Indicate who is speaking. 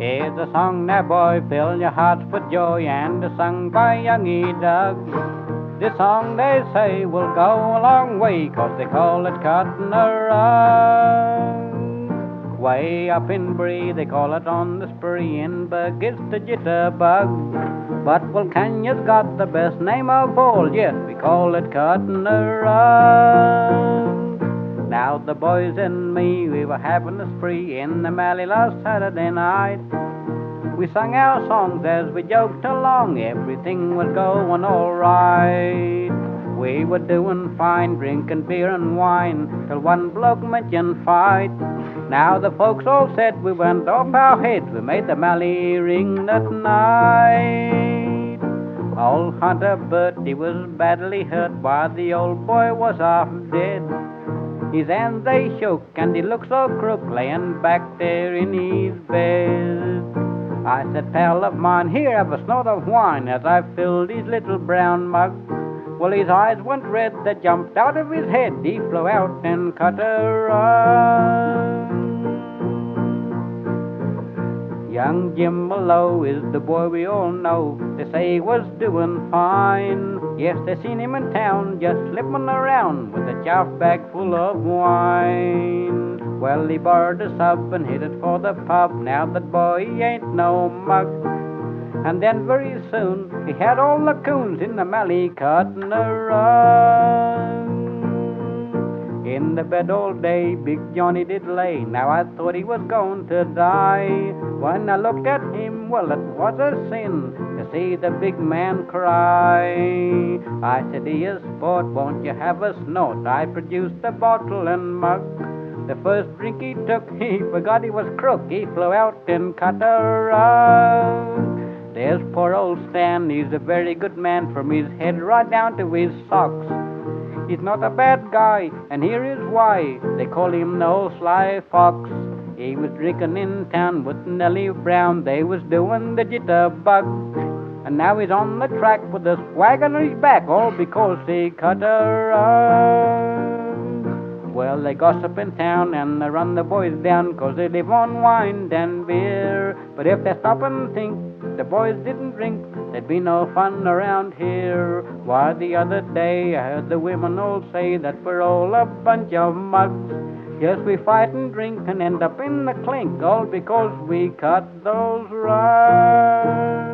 Speaker 1: Here's a song now, boy, fill your hearts with joy, and it's sung by young Doug. This song, they say, will go a long way, 'cause they call it cutting a rug. Way up in Bree, they call it on the spree, in Bug it's the jitterbug. But Vulcania's got the best name of all, yes, we call it cutting a rug. Now the boys and me, we were having a spree in the Mallee last Saturday night. We sung our songs as we joked along, everything was going all right. We were doing fine, drinking beer and wine, till one bloke mentioned fight. Now the folks all said we went off our heads, we made the Mallee ring that night. Old Hunter Bert, he was badly hurt, while the old boy was half dead. His hands they shook, and he looked so crook, laying back there in his bed. I said, pal of mine, here, have a snort of wine, as I filled his little brown mug. Well, his eyes went red, they jumped out of his head, he flew out and cut a rug. Young Jim Mallow is the boy we all know, they say he was doing fine. Yes, they seen him in town, just slipping around, with a chaff bag full of wine. Well, he borrowed a sub and hit it for the pub, now that boy he ain't no mug. And then very soon, he had all the coons in the Mallee cutting a rug. In the bed all day, Big Johnny did lay, now I thought he was going to die. When I looked at him, well, it was a sin to see the big man cry. I said, dear sport, won't you have a snort? I produced the bottle and mug. The first drink he took, he forgot he was crook, he flew out and cut a rug. There's poor old Stan, he's a very good man, from his head right down to his socks. He's not a bad guy, and here is why, they call him the old sly fox. He was drinking in town with Nellie Brown, they was doing the jitterbug. And now he's on the track with a swag on his back, all because he cut a rug. Well, they gossip in town and they run the boys down, 'cause they live on wine and beer. But if they stop and think the boys didn't drink, there'd be no fun around here. Why, the other day I heard the women all say that we're all a bunch of mugs. Yes, we fight and drink and end up in the clink, all because we cut those rugs.